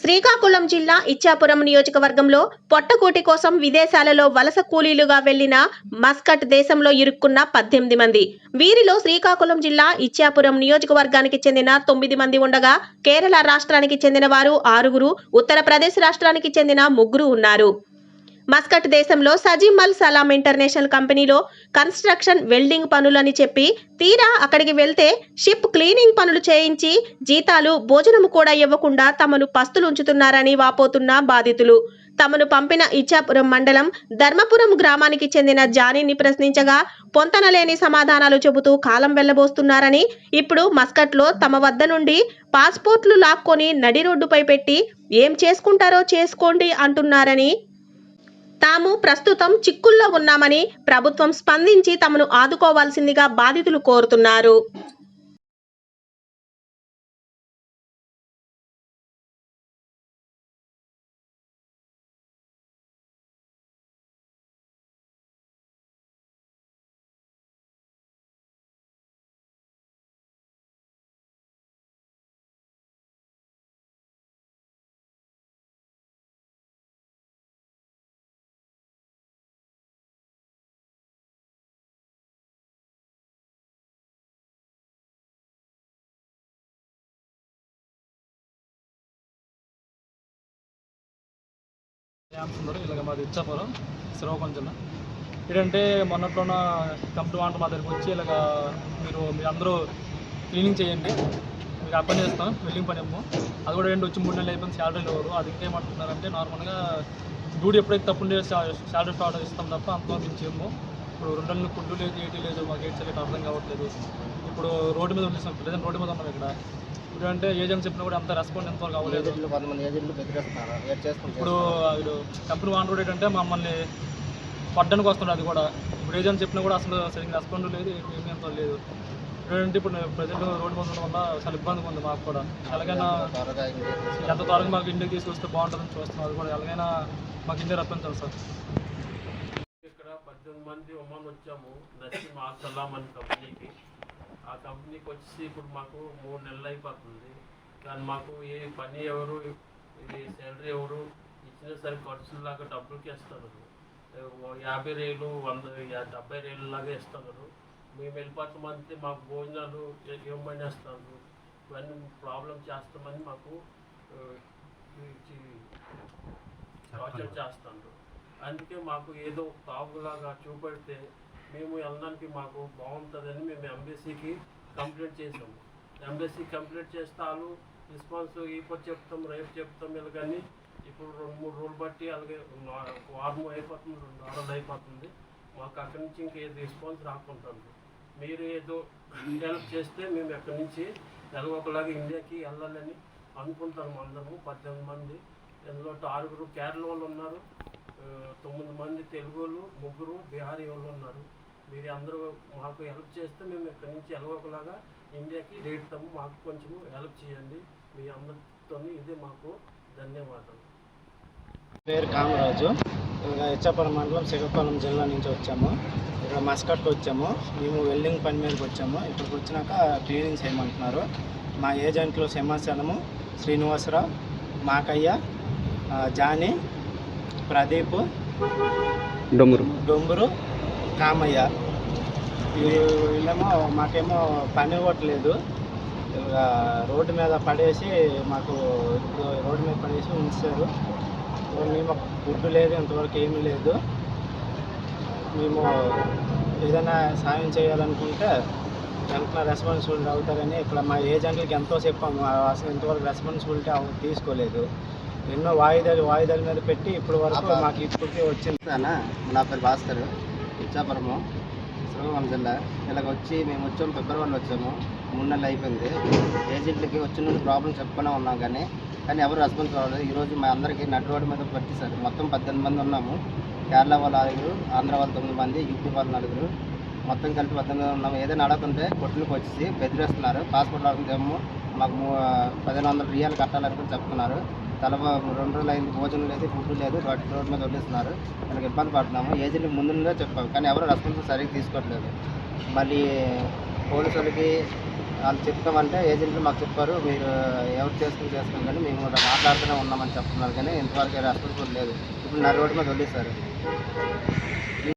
శ్రీకాకుళం జిల్లా ఇచ్చాపురం నియోజకవర్గంలో పొట్టకూటి కోసం విదేశాలలో వలస కూలీలుగా వెళ్లిన మస్కట్ దేశంలో ఇరుక్కున్న 18 మంది. వీరిలో శ్రీకాకుళం జిల్లా ఇచ్చాపురం నియోజకవర్గానికి చెందిన 9 మంది ఉండగా కేరళ రాష్ట్రానికి చెందిన వారు 6, ఉత్తరప్రదేశ్ రాష్ట్రానికి చెందిన 3 ఉన్నారు. మస్కట్ దేశంలో సజిమల్ సలాం ఇంటర్నేషనల్ కంపెనీలో కన్స్ట్రక్షన్ వెల్డింగ్ పనులని చెప్పి తీరా అక్కడికి వెళ్తే షిప్ క్లీనింగ్ పనులు చేయించి జీతాలు భోజనము కూడా ఇవ్వకుండా తమను పస్తులుంచుతున్నారని వాపోతున్న బాధితులు. తమను పంపిన ఇచ్చాపురం మండలం ధర్మపురం గ్రామానికి చెందిన జానీని ప్రశ్నించగా పొంతనలేని సమాధానాలు చెబుతూ కాలం వెళ్లబోస్తున్నారని, ఇప్పుడు మస్కట్లో తమ వద్ద నుండి పాస్పోర్ట్లు లాక్కొని నడి రోడ్డుపై పెట్టి ఏం చేసుకుంటారో చేసుకోండి అంటున్నారని, తాము ప్రస్తుతం చిక్కుల్లో ఉన్నామని ప్రభుత్వం స్పందించి తమను ఆదుకోవాల్సిందిగా బాధితులు కోరుతున్నారు. ఇలాగ మాది ఇచ్చాపురం శ్రీకాకుళం జిల్లా. ఏంటంటే మొన్నట్లోన కంపెనీ వాంటర్ మా దగ్గరికి వచ్చి ఇలాగ మీరు అందరూ క్లీనింగ్ చేయండి, మీకు ఆ పని చేస్తాం, వెల్డింగ్ పని ఏమో అది కూడా వచ్చి 3 నెలలు అయిపోయింది, శాలరీలు ఎవరు అది ఇంకేమంటున్నారంటే నార్మల్గా డ్యూటీ ఎప్పుడైతే తప్పుండే శాలరీ స్టార్ట్ ఇస్తాం తప్ప అంత మించేమో. ఇప్పుడు 2 నెలలు ఫుడ్ లేదు, ఏటీ లేదు, మాకు ఏం చేయలేదు అర్థం కావట్లేదు. ఇప్పుడు రోడ్డు మీద వచ్చేసాం, ప్రజెంట్ రోడ్డు మీద ఉన్నాం ఇక్కడ. అంటే ఏజెంట్ చెప్పినా కూడా అంత రెస్పాండ్ ఎంతవరకు అవ్వలేదు. ఇప్పుడు కంపెనీ వాన్ రోడ్ ఏంటంటే మమ్మల్ని పడ్డానికి వస్తుంది, అది కూడా ఇప్పుడు ఏజెంట్ చెప్పినా కూడా అసలు సరిగ్గా రెస్పాండ్ లేదు, ఏమీ అంత లేదు. ఏంటంటే ఇప్పుడు ప్రజెంట్ రోడ్డు మీద ఉండడం వల్ల చాలా ఇబ్బందిగా ఉంది మాకు కూడా. ఎలాగైనా ఎంత త్వరగా మాకు ఇంటికి తీసుకొస్తే బాగుంటుందని చూస్తున్నాం, అది కూడా ఎలాగైనా మాకు ఇంటికి రప్పించాలి సార్. ఇక్కడ 18 మంది ఒమన్ వచ్చాము నసీమ్ సలాం అనే కంపెనీకి. ఆ కంపెనీకి వచ్చి ఇప్పుడు మాకు 3 నెలలు అయిపోతుంది. కానీ మాకు ఏ పని ఎవరు, ఇది శాలరీ ఎవరు ఇచ్చిన సరే ఖర్చులాగా డబ్బులకి ఇస్తున్నారు. 50 రేలు 170 రేలు లాగా ఇస్తున్నారు. మేము వెళ్ళిపోతామంటే మాకు భోజనాలు ఇవ్వమని వేస్తారు. ఇవన్నీ ప్రాబ్లం చేస్తామని మాకు టార్చర్ చేస్తున్నారు. అందుకే మాకు ఏదో తాగులాగా చూపెడితే మేము వెళ్ళడానికి మాకు బాగుంటుందని మేము ఎంబసీకి కంప్లైంట్ చేసాము. ఎంబసీ కంప్లైంట్ చేస్తే వాళ్ళు రెస్పాన్స్ ఇప్పుడు చెప్తాం, రేపు చెప్తాం ఇలా. కానీ ఇప్పుడు 2-3 రోజులు బట్టి అలాగే వారం అయిపోతుంది, 2 వారాలు అయిపోతుంది. మాకు అక్కడి నుంచి ఇంకేదో రెస్పాన్స్ రాకుంటుంది. మీరు ఏదో హెల్ప్ చేస్తే మేము ఎక్కడి నుంచి ఒకలాగా ఇండియాకి వెళ్ళాలని అనుకుంటాము. అందరము 18 మంది, ఇందులో 6 కేరళ వాళ్ళు ఉన్నారు, 9 మంది తెలుగు వాళ్ళు, 3 బీహారీ వాళ్ళు ఉన్నారు. మీరు అందరూ మాకు హెల్ప్ చేస్తే మేము ఇక్కడి నుంచి ఒకలాగా ఇండియాకి రేపుతాము. మాకు కొంచెం హెల్ప్ చేయండి, మీ అందరితో ఇదే మాకు ధన్యవాదాలు. పేరు కామరాజు, ఇచ్చాపురం మండలం శ్రీకాకుళం జిల్లా నుంచి వచ్చాము. ఇక్కడ మస్కట్కి వచ్చాము, మేము వెల్డింగ్ పని మీదకి వచ్చాము. ఇక్కడికి వచ్చినాక క్లీనింగ్ చేయమంటున్నారు. మా ఏజెంట్లు సింహాసనము, శ్రీనివాసరావు, మాకయ్య, జానీ, ప్రదీప్, డొంబురు, కామయ్య. వీళ్ళేమో మాకేమో పని ఇవ్వట్లేదు. రోడ్డు మీద పడేసి మాకు రోడ్డు మీద పడేసి ఉంచారు. మేము ఫుడ్ లేదు, ఇంతవరకు ఏమీ లేదు. మేము ఏదైనా సాయం చేయాలనుకుంటే వెంటనే రెస్పాన్సిబిలిటీ అవుతారని ఇక్కడ మా ఏజెంట్లకి ఎంతో చెప్పాము, అసలు ఇంతవరకు రెస్పాన్సిబిలిటీ తీసుకోలేదు. ఎన్నో వాయిదాల మీద పెట్టి ఇప్పటి వరకు మాకు ఇప్పటికీ వచ్చింది. నా పేరు భాస్కర్, ఇచ్చాపురము శ్రీకాకుళం జిల్లా. ఇలాగ మేము వచ్చాము, ఫిబ్రవరిలో వచ్చాము, 3 నెలలు అయిపోయింది. ఏజెంట్లకి వచ్చిన ప్రాబ్లం చెప్పుకునే ఉన్నాం, కానీ ఎవరు రెస్పాన్స్ అవ్వలేదు. ఈరోజు మా అందరికీ నడి రోడ్డు మీద పట్టిస్తారు. మొత్తం 18 మంది ఉన్నాము. కేరళ వాళ్ళు 6, ఆంధ్ర వాళ్ళు 9 మంది, యూపీ వాళ్ళు 4, మొత్తం కలిపి 18 మంది ఉన్నాము. ఏదైనా అడుగుతుంటే కొట్టులకు వచ్చేసి బెదిరిస్తున్నారు. పాస్పోర్ట్ రాకుంటేమో మాకు 1500 రియాలు కట్టాలని చెప్తున్నారు. 2 రోజులు అయింది, భోజనం లేదు, ఫుడ్ లేదు, రోడ్డు మీద వదిలేస్తున్నారు. మనకి ఇబ్బంది పడుతున్నాము. ఏజెంట్కి ముందుగా చెప్పాము, కానీ ఎవరు రెస్పాన్స్ సరిగ్గా తీసుకోవట్లేదు. మళ్ళీ పోలీసులకి వాళ్ళు చెప్తామంటే ఏజెంట్లు మాకు చెప్పారు, మీరు ఎవరు చేసుకోండి కానీ మేము కూడా మాట్లాడుతూనే ఉన్నామని చెప్తున్నారు, కానీ ఇంతవరకు రెస్పాన్సిబుల్ లేదు. ఇప్పుడు నా రోడ్డు మీద వదిలేశారు.